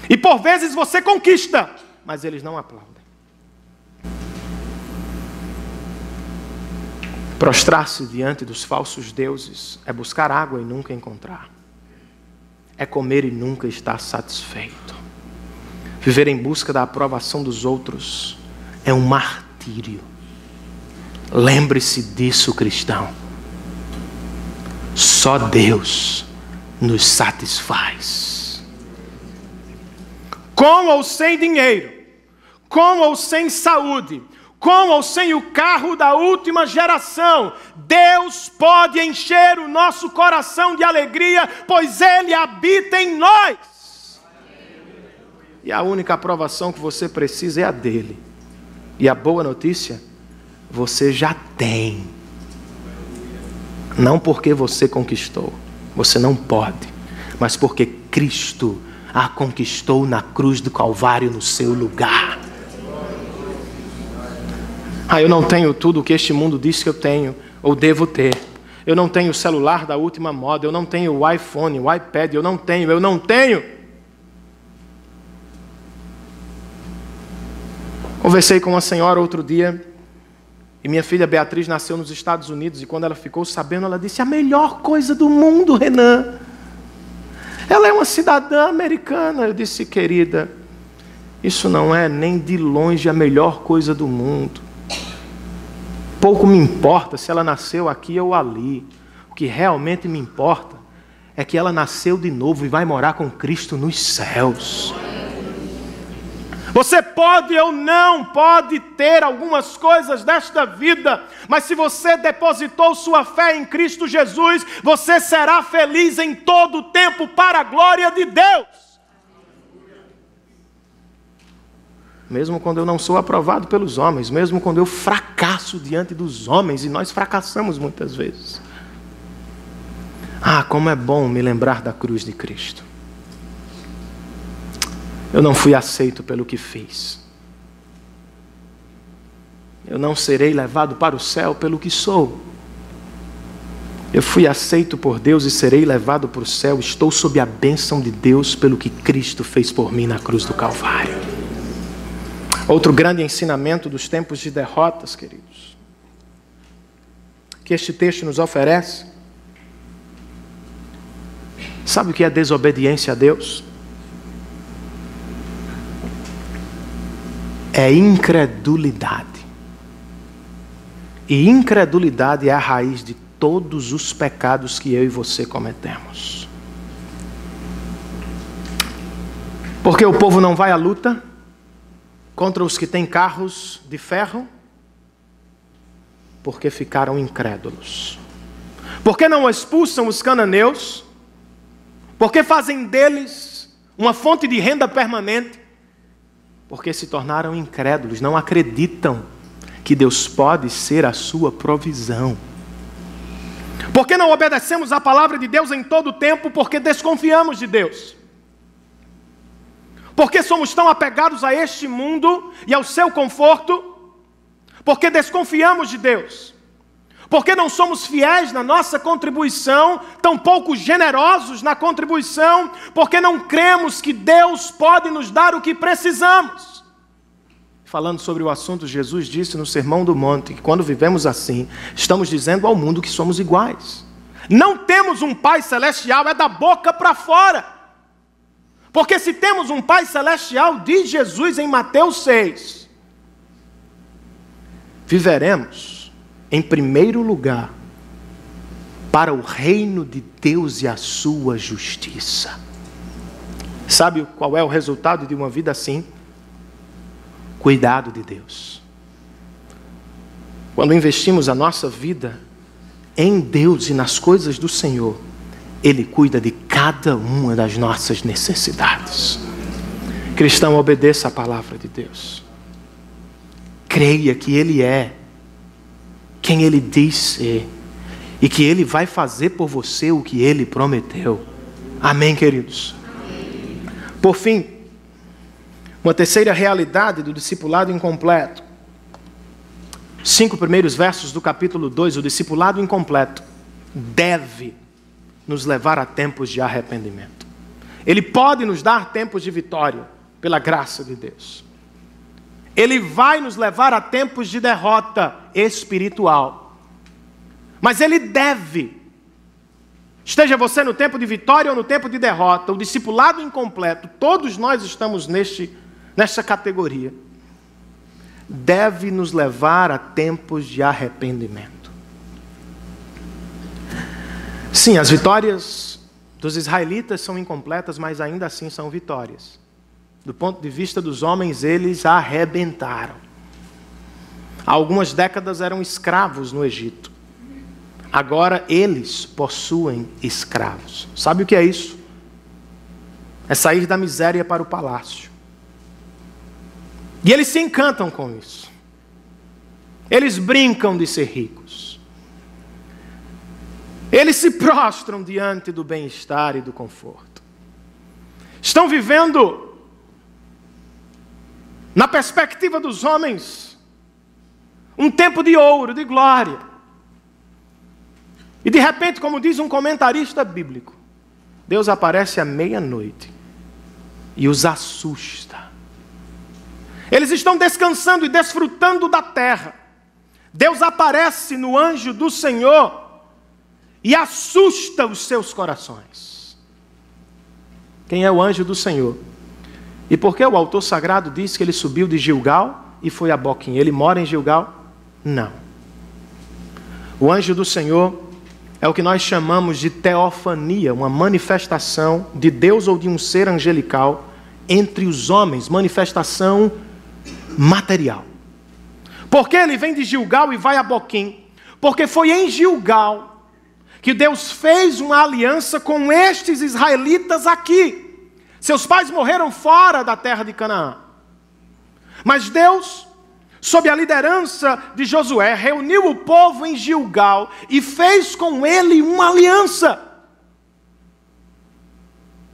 Speaker 1: E por vezes você conquista, mas eles não aplaudem. Prostrar-se diante dos falsos deuses é buscar água e nunca encontrar. É comer e nunca estar satisfeito. Viver em busca da aprovação dos outros é um martírio. Lembre-se disso, cristão. Só Deus nos satisfaz. Com ou sem dinheiro, com ou sem saúde, com ou sem o carro da última geração, Deus pode encher o nosso coração de alegria, pois Ele habita em nós. E a única aprovação que você precisa é a dele. E a boa notícia, você já tem. Não porque você conquistou, você não pode, mas porque Cristo a conquistou na cruz do Calvário no seu lugar. Eu não tenho tudo o que este mundo diz que eu tenho ou devo ter. Eu não tenho o celular da última moda, eu não tenho o iPhone, o iPad, eu não tenho. Conversei com uma senhora outro dia, e minha filha Beatriz nasceu nos Estados Unidos, e quando ela ficou sabendo, ela disse: a melhor coisa do mundo, Renan. Ela é uma cidadã americana. Eu disse: querida, isso não é nem de longe a melhor coisa do mundo. Pouco me importa se ela nasceu aqui ou ali. O que realmente me importa é que ela nasceu de novo e vai morar com Cristo nos céus. Você pode ou não pode ter algumas coisas desta vida, mas se você depositou sua fé em Cristo Jesus, você será feliz em todo o tempo para a glória de Deus. Mesmo quando eu não sou aprovado pelos homens, mesmo quando eu fracasso diante dos homens, e nós fracassamos muitas vezes. Como é bom me lembrar da cruz de Cristo. Eu não fui aceito pelo que fiz. Eu não serei levado para o céu pelo que sou. Eu fui aceito por Deus e serei levado para o céu. Estou sob a bênção de Deus pelo que Cristo fez por mim na cruz do Calvário. Outro grande ensinamento dos tempos de derrotas, queridos, que este texto nos oferece. Sabe o que é desobediência a Deus? É incredulidade. E incredulidade é a raiz de todos os pecados que eu e você cometemos. Porque o povo não vai à luta contra os que têm carros de ferro? Porque ficaram incrédulos. Porque não expulsam os cananeus? Porque fazem deles uma fonte de renda permanente? Porque se tornaram incrédulos, não acreditam que Deus pode ser a sua provisão. Porque não obedecemos à palavra de Deus em todo o tempo? Porque desconfiamos de Deus. Porque somos tão apegados a este mundo e ao seu conforto? Porque desconfiamos de Deus. Porque não somos fiéis na nossa contribuição, tampouco generosos na contribuição, porque não cremos que Deus pode nos dar o que precisamos. Falando sobre o assunto, Jesus disse no Sermão do Monte que quando vivemos assim, estamos dizendo ao mundo que somos iguais. Não temos um Pai Celestial, é da boca para fora. Porque se temos um Pai Celestial, diz Jesus em Mateus 6, viveremos em primeiro lugar para o reino de Deus e a sua justiça. Sabe qual é o resultado de uma vida assim? Cuidado de Deus. Quando investimos a nossa vida em Deus e nas coisas do Senhor, Ele cuida de cada uma das nossas necessidades. Cristão, obedeça a palavra de Deus. Creia que Ele é quem Ele diz ser e que Ele vai fazer por você o que Ele prometeu. Amém, queridos? Amém. Por fim, uma terceira realidade do discipulado incompleto. 5 primeiros versos do capítulo 2, o discipulado incompleto deve nos levar a tempos de arrependimento. Ele pode nos dar tempos de vitória, pela graça de Deus. Ele vai nos levar a tempos de derrota espiritual. Mas Ele deve, esteja você no tempo de vitória ou no tempo de derrota, o discipulado incompleto, todos nós estamos nesta categoria, deve nos levar a tempos de arrependimento. Sim, as vitórias dos israelitas são incompletas, mas ainda assim são vitórias. Do ponto de vista dos homens, eles arrebentaram. Há algumas décadas eram escravos no Egito. Agora eles possuem escravos. Sabe o que é isso? É sair da miséria para o palácio. E eles se encantam com isso. Eles brincam de ser ricos. Eles se prostram diante do bem-estar e do conforto. Estão vivendo, na perspectiva dos homens, um tempo de ouro, de glória. E de repente, como diz um comentarista bíblico, Deus aparece à meia-noite e os assusta. Eles estão descansando e desfrutando da terra. Deus aparece no anjo do Senhor e assusta os seus corações. Quem é o anjo do Senhor? E por que o autor sagrado diz que ele subiu de Gilgal e foi a Boquim? Ele mora em Gilgal? Não. O anjo do Senhor é o que nós chamamos de teofania, uma manifestação de Deus ou de um ser angelical entre os homens, manifestação material. Por que ele vem de Gilgal e vai a Boquim? Porque foi em Gilgal que Deus fez uma aliança com estes israelitas aqui. Seus pais morreram fora da terra de Canaã. Mas Deus, sob a liderança de Josué, reuniu o povo em Gilgal e fez com ele uma aliança.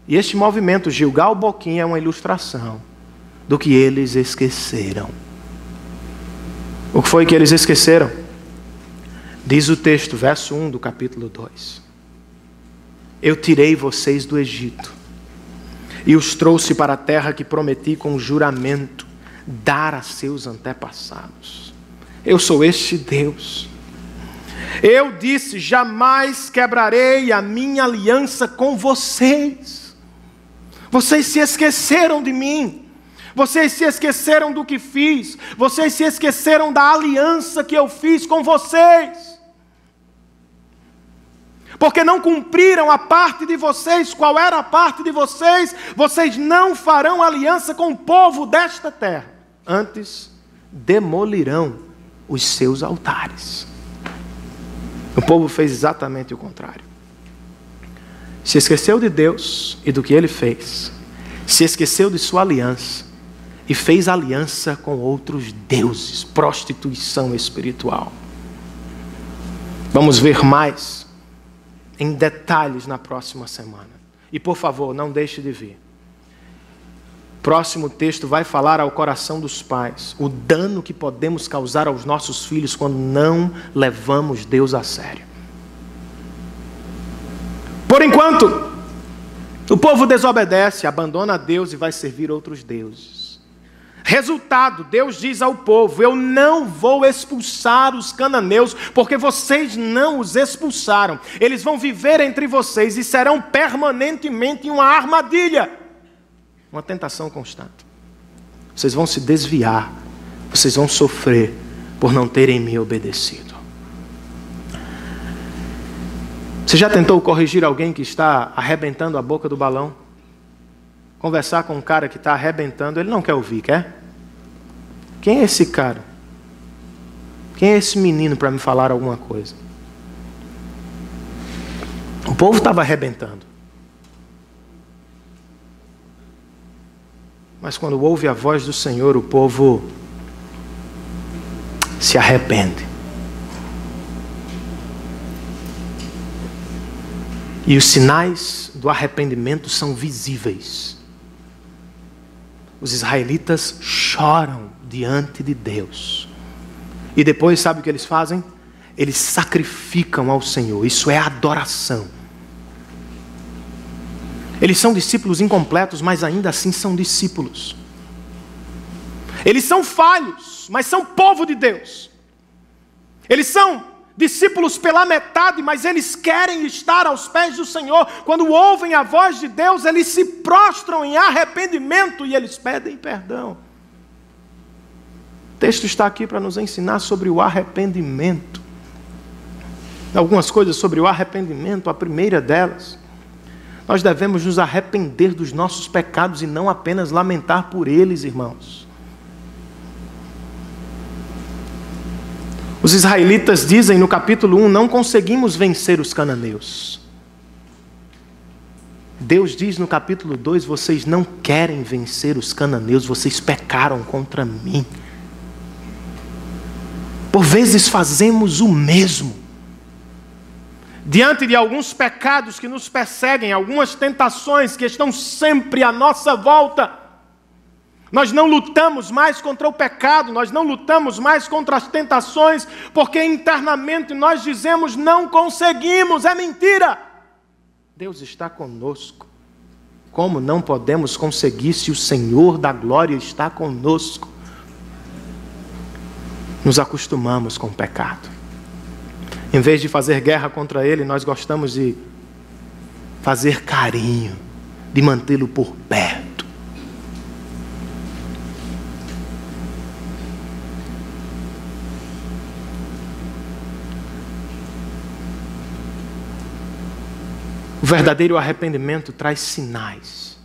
Speaker 1: E este movimento Gilgal-Boquim é uma ilustração do que eles esqueceram. O que foi que eles esqueceram? Diz o texto, verso 1 do capítulo 2. Eu tirei vocês do Egito e os trouxe para a terra que prometi com juramento dar a seus antepassados. Eu sou este Deus. Eu disse, jamais quebrarei a minha aliança com vocês. Vocês se esqueceram de mim. Vocês se esqueceram do que fiz. Vocês se esqueceram da aliança que eu fiz com vocês. Porque não cumpriram a parte de vocês. Qual era a parte de vocês? Vocês não farão aliança com o povo desta terra. Antes, demolirão os seus altares. O povo fez exatamente o contrário. Se esqueceu de Deus e do que Ele fez. Se esqueceu de sua aliança. E fez aliança com outros deuses. Prostituição espiritual. Vamos ver mais em detalhes na próxima semana. E por favor, não deixe de vir. Próximo texto vai falar ao coração dos pais o dano que podemos causar aos nossos filhos quando não levamos Deus a sério. Por enquanto, o povo desobedece, abandona a Deus e vai servir outros deuses. Resultado, Deus diz ao povo, eu não vou expulsar os cananeus, porque vocês não os expulsaram. Eles vão viver entre vocês e serão permanentemente uma armadilha. Uma tentação constante. Vocês vão se desviar, vocês vão sofrer por não terem me obedecido. Você já tentou corrigir alguém que está arrebentando a boca do balão? Conversar com um cara que está arrebentando, ele não quer ouvir, quer? Quem é esse cara? Quem é esse menino para me falar alguma coisa? O povo estava arrebentando. Mas quando ouve a voz do Senhor, o povo se arrepende. E os sinais do arrependimento são visíveis. Os israelitas choram diante de Deus. E depois, sabe o que eles fazem? Eles sacrificam ao Senhor. Isso é adoração. Eles são discípulos incompletos, mas ainda assim são discípulos. Eles são falhos, mas são povo de Deus. Eles são discípulos pela metade, mas eles querem estar aos pés do Senhor. Quando ouvem a voz de Deus, eles se prostram em arrependimento e eles pedem perdão. O texto está aqui para nos ensinar sobre o arrependimento. Algumas coisas sobre o arrependimento. A primeira delas: nós devemos nos arrepender dos nossos pecados e não apenas lamentar por eles, irmãos. Os israelitas dizem no capítulo 1, não conseguimos vencer os cananeus. Deus diz no capítulo 2, vocês não querem vencer os cananeus, vocês pecaram contra mim. Por vezes fazemos o mesmo. Diante de alguns pecados que nos perseguem, algumas tentações que estão sempre à nossa volta, nós não lutamos mais contra o pecado, nós não lutamos mais contra as tentações, porque internamente nós dizemos, não conseguimos, é mentira. Deus está conosco. Como não podemos conseguir se o Senhor da glória está conosco? Nos acostumamos com o pecado. Em vez de fazer guerra contra ele, nós gostamos de fazer carinho, de mantê-lo por perto. O verdadeiro arrependimento traz sinais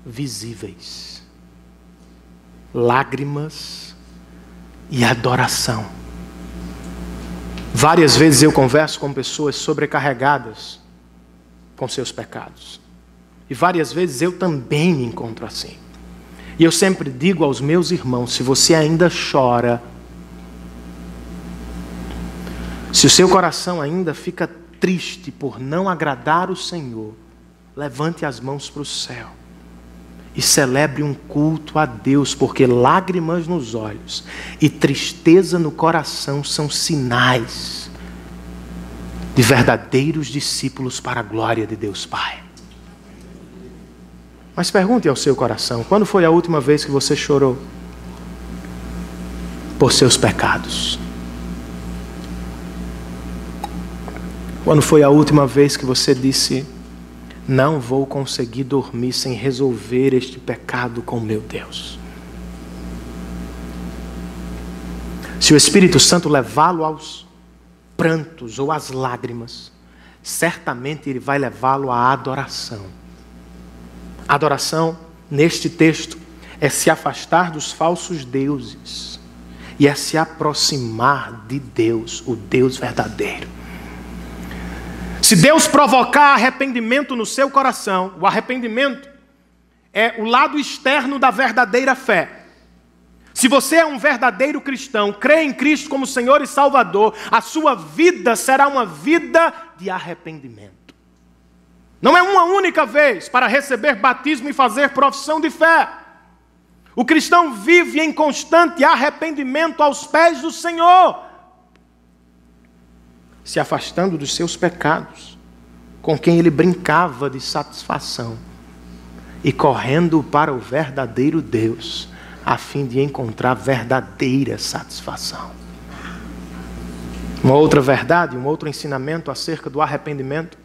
Speaker 1: visíveis, lágrimas e adoração. Várias vezes eu converso com pessoas sobrecarregadas com seus pecados. E várias vezes eu também me encontro assim. E eu sempre digo aos meus irmãos, se você ainda chora, se o seu coração ainda fica triste por não agradar o Senhor, levante as mãos para o céu e celebre um culto a Deus, porque lágrimas nos olhos e tristeza no coração são sinais de verdadeiros discípulos para a glória de Deus Pai. Mas pergunte ao seu coração, quando foi a última vez que você chorou por seus pecados? Quando foi a última vez que você disse, não vou conseguir dormir sem resolver este pecado com meu Deus? Se o Espírito Santo levá-lo aos prantos ou às lágrimas, certamente ele vai levá-lo à adoração. Adoração, neste texto, é se afastar dos falsos deuses e é se aproximar de Deus, o Deus verdadeiro. Se Deus provocar arrependimento no seu coração, o arrependimento é o lado externo da verdadeira fé. Se você é um verdadeiro cristão, crê em Cristo como Senhor e Salvador, a sua vida será uma vida de arrependimento. Não é uma única vez para receber batismo e fazer profissão de fé. O cristão vive em constante arrependimento aos pés do Senhor, se afastando dos seus pecados, com quem ele brincava de satisfação, e correndo para o verdadeiro Deus, a fim de encontrar verdadeira satisfação. Uma outra verdade, um outro ensinamento acerca do arrependimento: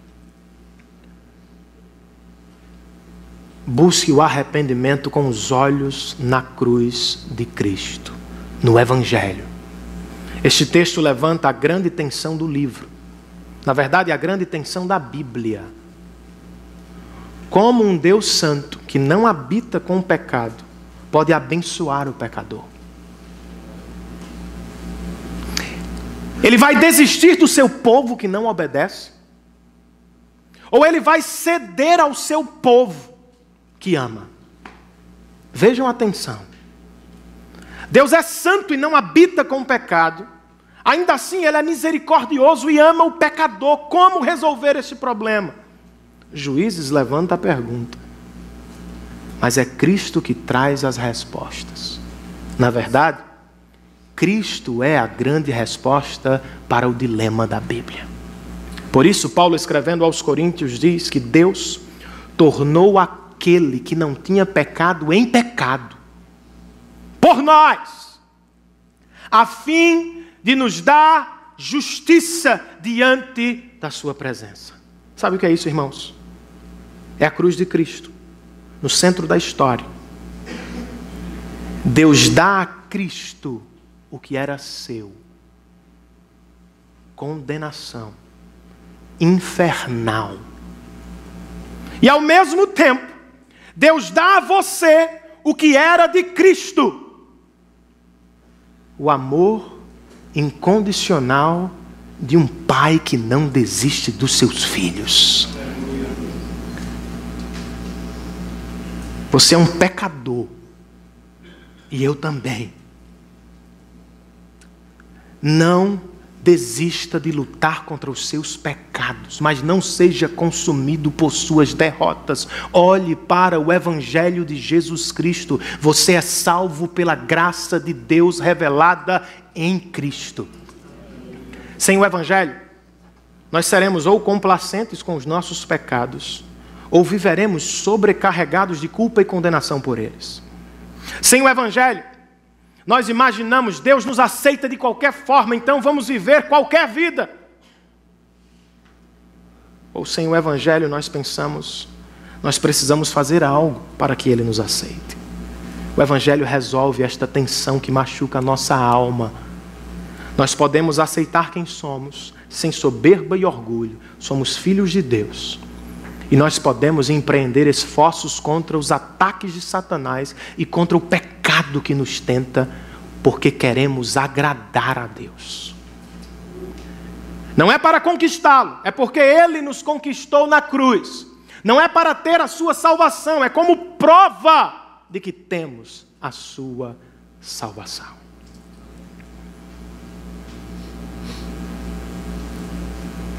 Speaker 1: busque o arrependimento com os olhos na cruz de Cristo, no Evangelho. Este texto levanta a grande tensão do livro. Na verdade, a grande tensão da Bíblia. Como um Deus santo, que não habita com o pecado, pode abençoar o pecador? Ele vai desistir do seu povo que não obedece? Ou ele vai ceder ao seu povo que ama? Vejam a tensão. Deus é santo e não habita com o pecado. Ainda assim, ele é misericordioso e ama o pecador. Como resolver esse problema? Juízes levanta a pergunta. Mas é Cristo que traz as respostas. Na verdade, Cristo é a grande resposta para o dilema da Bíblia. Por isso, Paulo, escrevendo aos Coríntios, diz que Deus tornou aquele que não tinha pecado em pecado, por nós, a fim de nos dar justiça diante da sua presença. Sabe o que é isso, irmãos? É a cruz de Cristo, no centro da história. Deus dá a Cristo o que era seu. Condenação infernal. E ao mesmo tempo, Deus dá a você o que era de Cristo. O amor incondicional de um pai que não desiste dos seus filhos. Você é um pecador. E eu também. Não desista de lutar contra os seus pecados, mas não seja consumido por suas derrotas. Olhe para o Evangelho de Jesus Cristo. Você é salvo pela graça de Deus revelada em Cristo. Sem o Evangelho, nós seremos ou complacentes com os nossos pecados, ou viveremos sobrecarregados de culpa e condenação por eles. Sem o Evangelho, nós imaginamos, Deus nos aceita de qualquer forma, então vamos viver qualquer vida. Ou sem o Evangelho nós pensamos, nós precisamos fazer algo para que Ele nos aceite. O Evangelho resolve esta tensão que machuca a nossa alma. Nós podemos aceitar quem somos, sem soberba e orgulho. Somos filhos de Deus. E nós podemos empreender esforços contra os ataques de Satanás e contra o pecado que nos tenta, porque queremos agradar a Deus. Não é para conquistá-lo, é porque Ele nos conquistou na cruz. Não é para ter a sua salvação, é como prova de que temos a sua salvação.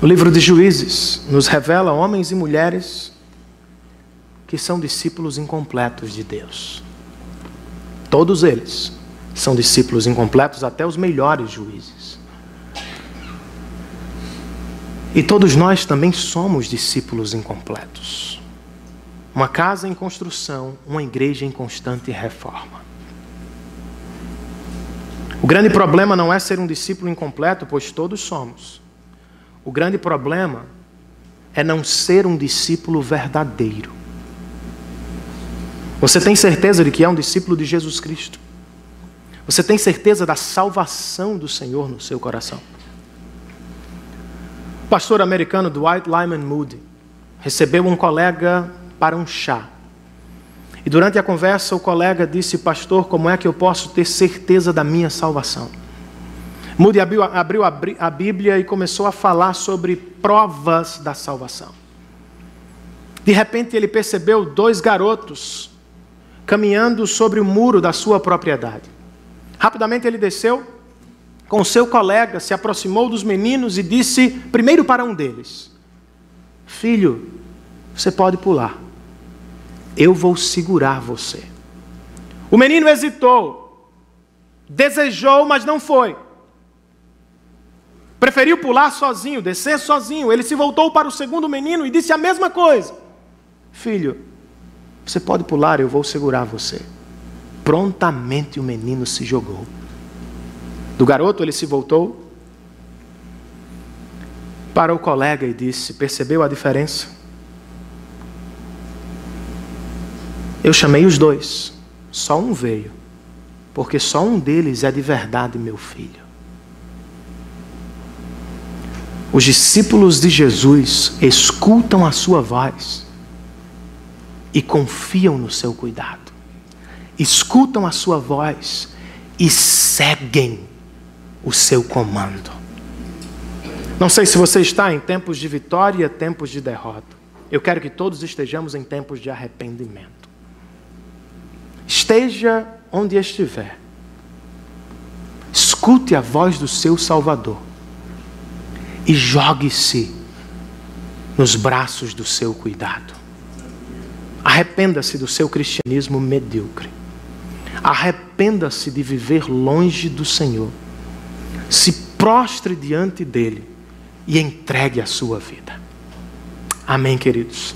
Speaker 1: O livro de Juízes nos revela homens e mulheres que são discípulos incompletos de Deus. Todos eles são discípulos incompletos, até os melhores juízes. E todos nós também somos discípulos incompletos. Uma casa em construção, uma igreja em constante reforma. O grande problema não é ser um discípulo incompleto, pois todos somos. O grande problema é não ser um discípulo verdadeiro. Você tem certeza de que é um discípulo de Jesus Cristo? Você tem certeza da salvação do Senhor no seu coração? O pastor americano Dwight Lyman Moody recebeu um colega para um chá. E durante a conversa o colega disse: pastor, como é que eu posso ter certeza da minha salvação? Moody abriu a Bíblia e começou a falar sobre provas da salvação. De repente ele percebeu 2 garotos caminhando sobre o muro da sua propriedade. Rapidamente ele desceu com o seu colega, se aproximou dos meninos e disse, primeiro para um deles: filho, você pode pular. Eu vou segurar você. O menino hesitou, desejou, mas não foi. Preferiu pular sozinho, descer sozinho. Ele se voltou para o segundo menino e disse a mesma coisa: filho, você pode pular, eu vou segurar você. Prontamente o menino se jogou. Do garoto ele se voltou para o colega e disse: percebeu a diferença? Eu chamei os 2, só um veio, porque só um deles é de verdade meu filho. Os discípulos de Jesus escutam a sua voz e confiam no seu cuidado. Escutam a sua voz e seguem o seu comando. Não sei se você está em tempos de vitória, tempos de derrota. Eu quero que todos estejamos em tempos de arrependimento. Esteja onde estiver. Escute a voz do seu Salvador e jogue-se nos braços do seu cuidado. Arrependa-se do seu cristianismo medíocre. Arrependa-se de viver longe do Senhor. Se prostre diante dele e entregue a sua vida. Amém, queridos?